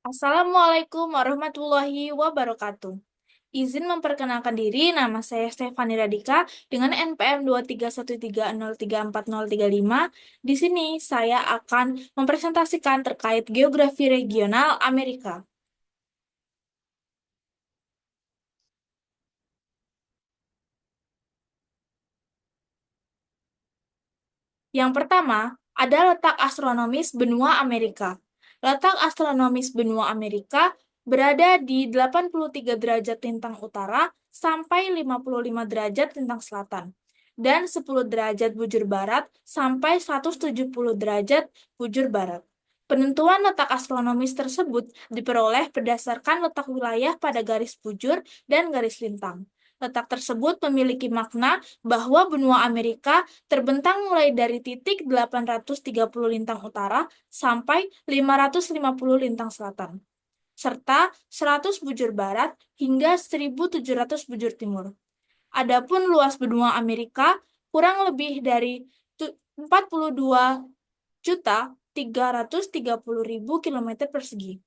Assalamualaikum warahmatullahi wabarakatuh. Izin memperkenalkan diri, nama saya Stefani Radika dengan NPM 23130340035. Di sini saya akan mempresentasikan terkait geografi regional Amerika. Yang pertama, ada letak astronomis benua Amerika. Letak astronomis benua Amerika berada di 83 derajat lintang utara sampai 55 derajat lintang selatan dan 10 derajat bujur barat sampai 170 derajat bujur barat. Penentuan letak astronomis tersebut diperoleh berdasarkan letak wilayah pada garis bujur dan garis lintang. Letak tersebut memiliki makna bahwa benua Amerika terbentang mulai dari titik 830 lintang utara sampai 550 lintang selatan, serta 100 bujur barat hingga 1700 bujur timur. Adapun luas benua Amerika kurang lebih dari 42.330.000 kilometer persegi.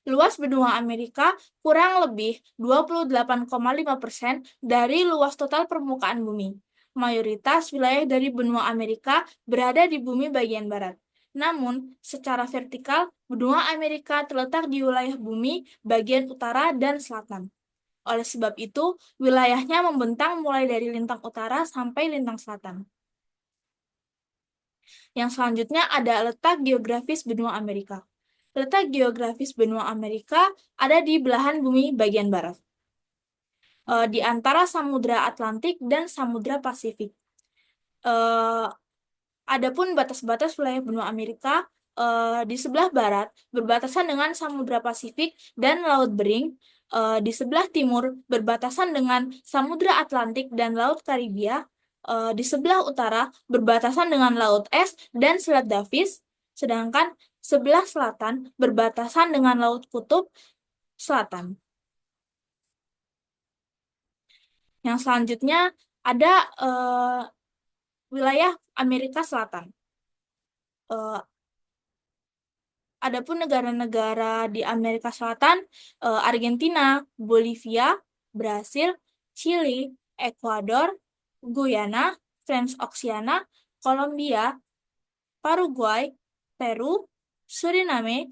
Luas benua Amerika kurang lebih 28,5% dari luas total permukaan bumi. Mayoritas wilayah dari benua Amerika berada di bumi bagian barat. Namun, secara vertikal, benua Amerika terletak di wilayah bumi bagian utara dan selatan. Oleh sebab itu, wilayahnya membentang mulai dari lintang utara sampai lintang selatan. Yang selanjutnya ada letak geografis benua Amerika. Letak geografis benua Amerika ada di belahan bumi bagian barat, di antara Samudra Atlantik dan Samudra Pasifik. Eh, Adapun batas-batas wilayah benua Amerika di sebelah barat berbatasan dengan Samudra Pasifik dan Laut Bering, di sebelah timur berbatasan dengan Samudra Atlantik dan Laut Karibia, di sebelah utara berbatasan dengan Laut Es dan Selat Davis, sedangkan sebelah selatan berbatasan dengan Laut Kutub Selatan. Yang selanjutnya ada wilayah Amerika Selatan. Eh, Adapun negara-negara di Amerika Selatan, Argentina, Bolivia, Brasil, Chili, Ekuador, Guyana, French Oceania, Kolombia, Paraguay, Peru, Suriname,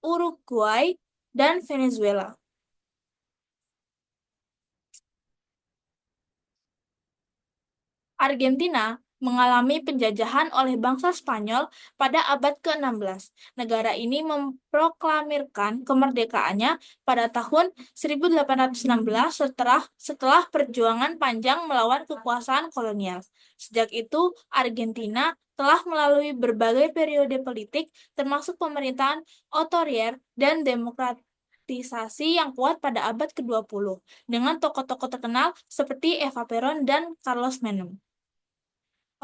Uruguay, dan Venezuela. Argentina mengalami penjajahan oleh bangsa Spanyol pada abad ke-16. Negara ini memproklamirkan kemerdekaannya pada tahun 1816 setelah perjuangan panjang melawan kekuasaan kolonial. Sejak itu, Argentina telah melalui berbagai periode politik, termasuk pemerintahan otoriter dan demokratisasi yang kuat pada abad ke-20, dengan tokoh-tokoh terkenal seperti Eva Perón dan Carlos Menem.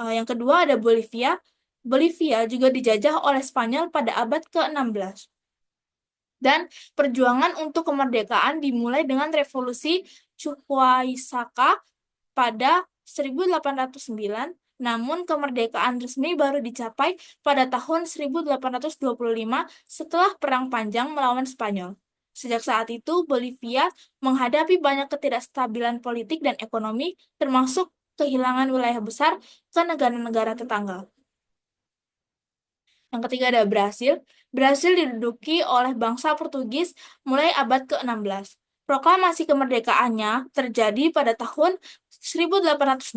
Yang kedua ada Bolivia. Bolivia juga dijajah oleh Spanyol pada abad ke-16. Dan perjuangan untuk kemerdekaan dimulai dengan Revolusi Chuquisaca pada 1809, namun kemerdekaan resmi baru dicapai pada tahun 1825 setelah Perang Panjang melawan Spanyol. Sejak saat itu, Bolivia menghadapi banyak ketidakstabilan politik dan ekonomi, termasuk kehilangan wilayah besar ke negara-negara tetangga. Yang ketiga ada Brasil. Brasil diduduki oleh bangsa Portugis mulai abad ke-16. Proklamasi kemerdekaannya terjadi pada tahun 1822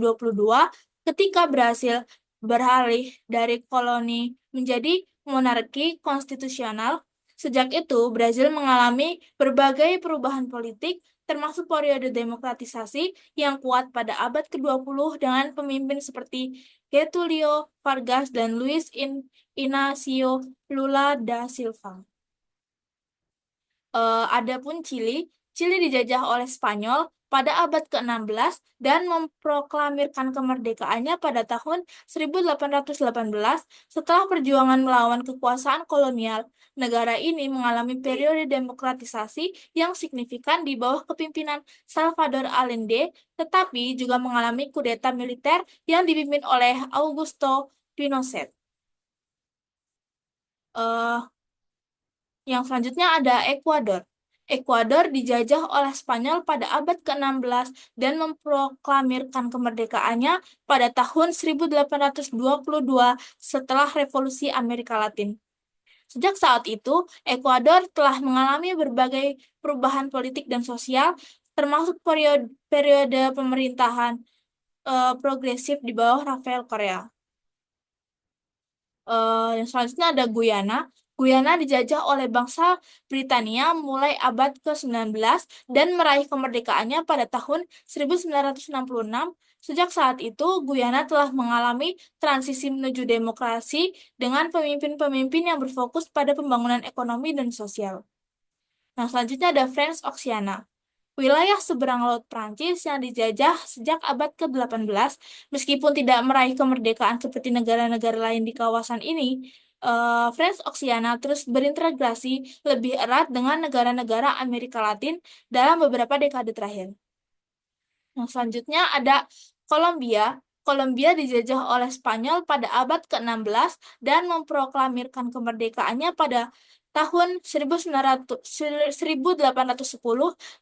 ketika Brasil beralih dari koloni menjadi monarki konstitusional. Sejak itu, Brasil mengalami berbagai perubahan politik, termasuk periode demokratisasi yang kuat pada abad ke-20 dengan pemimpin seperti Getulio Vargas dan Luis Inácio Lula da Silva. Adapun Chili, Chili dijajah oleh Spanyol pada abad ke-16 dan memproklamirkan kemerdekaannya pada tahun 1818 setelah perjuangan melawan kekuasaan kolonial. Negara ini mengalami periode demokratisasi yang signifikan di bawah kepemimpinan Salvador Allende, tetapi juga mengalami kudeta militer yang dipimpin oleh Augusto Pinochet. Eh, Yang selanjutnya ada Ekuador. Ekuador dijajah oleh Spanyol pada abad ke-16 dan memproklamirkan kemerdekaannya pada tahun 1822 setelah Revolusi Amerika Latin. Sejak saat itu, Ekuador telah mengalami berbagai perubahan politik dan sosial, termasuk periode pemerintahan progresif di bawah Rafael Correa. Yang selanjutnya ada Guyana. Guyana dijajah oleh bangsa Britania mulai abad ke-19 dan meraih kemerdekaannya pada tahun 1966. Sejak saat itu, Guyana telah mengalami transisi menuju demokrasi dengan pemimpin-pemimpin yang berfokus pada pembangunan ekonomi dan sosial. Nah, selanjutnya ada France Oceania. Wilayah seberang Laut Prancis yang dijajah sejak abad ke-18, meskipun tidak meraih kemerdekaan seperti negara-negara lain di kawasan ini, France Oceania terus berintegrasi lebih erat dengan negara-negara Amerika Latin dalam beberapa dekade terakhir. Yang selanjutnya ada Kolombia. Kolombia dijajah oleh Spanyol pada abad ke-16 dan memproklamirkan kemerdekaannya pada tahun 1810,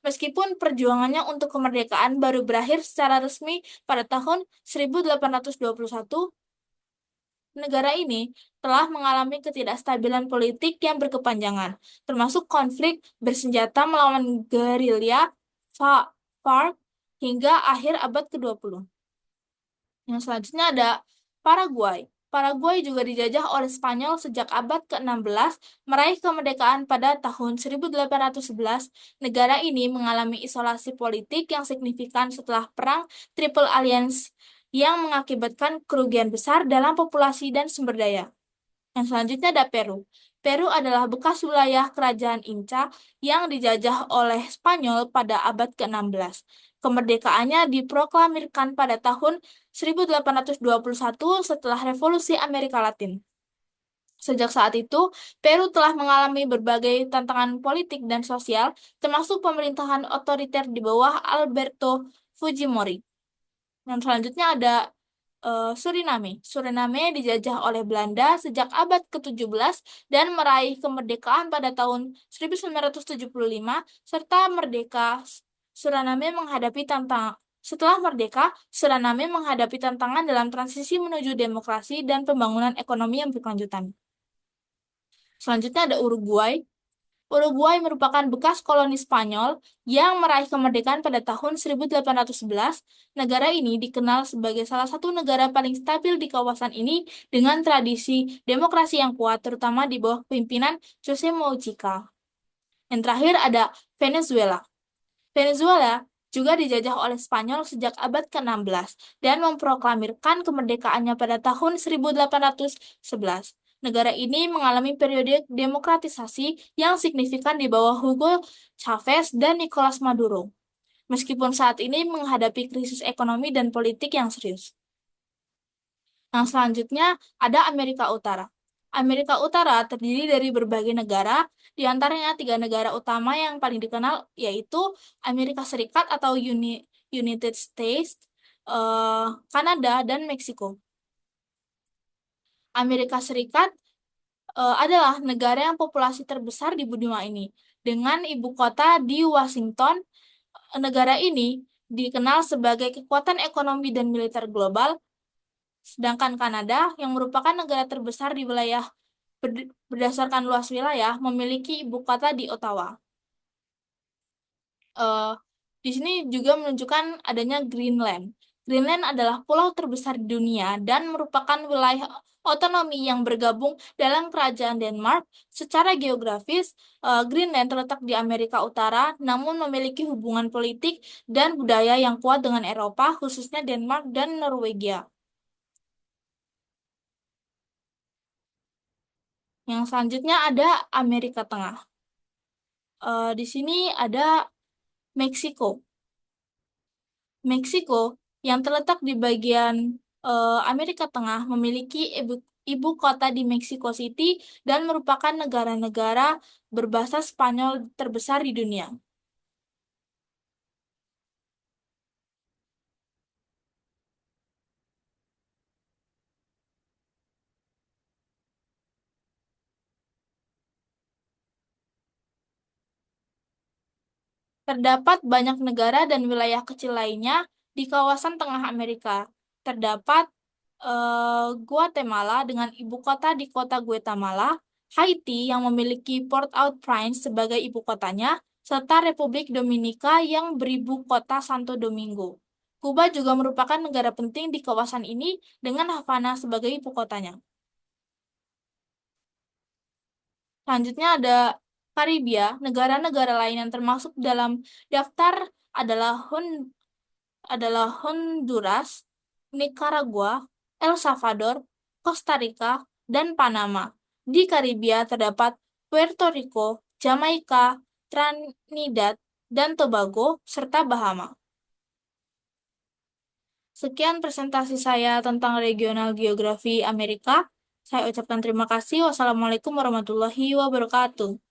meskipun perjuangannya untuk kemerdekaan baru berakhir secara resmi pada tahun 1821. Negara ini telah mengalami ketidakstabilan politik yang berkepanjangan, termasuk konflik bersenjata melawan gerilya FARC hingga akhir abad ke-20. Yang selanjutnya ada Paraguay. Paraguay juga dijajah oleh Spanyol sejak abad ke-16, meraih kemerdekaan pada tahun 1811. Negara ini mengalami isolasi politik yang signifikan setelah Perang Triple Alliance yang mengakibatkan kerugian besar dalam populasi dan sumber daya. Yang selanjutnya ada Peru. Peru adalah bekas wilayah kerajaan Inca yang dijajah oleh Spanyol pada abad ke-16. Kemerdekaannya diproklamirkan pada tahun 1821 setelah Revolusi Amerika Latin. Sejak saat itu, Peru telah mengalami berbagai tantangan politik dan sosial, termasuk pemerintahan otoriter di bawah Alberto Fujimori. Yang selanjutnya ada Suriname. Suriname dijajah oleh Belanda sejak abad ke-17 dan meraih kemerdekaan pada tahun 1975 serta merdeka. Suriname menghadapi tantangan Setelah merdeka, Suriname menghadapi tantangan dalam transisi menuju demokrasi dan pembangunan ekonomi yang berkelanjutan. Selanjutnya ada Uruguay. Uruguay merupakan bekas koloni Spanyol yang meraih kemerdekaan pada tahun 1811. Negara ini dikenal sebagai salah satu negara paling stabil di kawasan ini dengan tradisi demokrasi yang kuat, terutama di bawah pimpinan Jose Mujica. Yang terakhir ada Venezuela. Venezuela juga dijajah oleh Spanyol sejak abad ke-16 dan memproklamirkan kemerdekaannya pada tahun 1811. Negara ini mengalami periode demokratisasi yang signifikan di bawah Hugo Chavez dan Nicolas Maduro, meskipun saat ini menghadapi krisis ekonomi dan politik yang serius. Yang selanjutnya ada Amerika Utara. Amerika Utara terdiri dari berbagai negara, di antaranya tiga negara utama yang paling dikenal yaitu Amerika Serikat atau United States, Kanada, dan Meksiko. Amerika Serikat adalah negara yang populasi terbesar di benua ini, dengan ibu kota di Washington. Negara ini dikenal sebagai kekuatan ekonomi dan militer global. Sedangkan Kanada, yang merupakan negara terbesar di wilayah berdasarkan luas wilayah, memiliki ibu kota di Ottawa. Eh, di sini juga menunjukkan adanya Greenland. Greenland adalah pulau terbesar di dunia dan merupakan wilayah otonomi yang bergabung dalam Kerajaan Denmark. Secara geografis, Greenland terletak di Amerika Utara, namun memiliki hubungan politik dan budaya yang kuat dengan Eropa, khususnya Denmark dan Norwegia. Yang selanjutnya ada Amerika Tengah. Di sini ada Meksiko. Meksiko yang terletak di bagian Amerika Tengah memiliki ibu kota di Mexico City dan merupakan negara-negara berbahasa Spanyol terbesar di dunia. Terdapat banyak negara dan wilayah kecil lainnya di kawasan Tengah Amerika. Terdapat Guatemala dengan ibu kota di kota Guatemala, Haiti yang memiliki Port-au-Prince sebagai ibu kotanya, serta Republik Dominika yang beribu kota Santo Domingo. Kuba juga merupakan negara penting di kawasan ini dengan Havana sebagai ibu kotanya. Selanjutnya ada Karibia, negara-negara lain yang termasuk dalam daftar adalah Honduras, Nicaragua, El Salvador, Costa Rica, dan Panama. Di Karibia terdapat Puerto Rico, Jamaika, Trinidad, dan Tobago, serta Bahama. Sekian presentasi saya tentang regional geografi Amerika. Saya ucapkan terima kasih. Wassalamualaikum warahmatullahi wabarakatuh.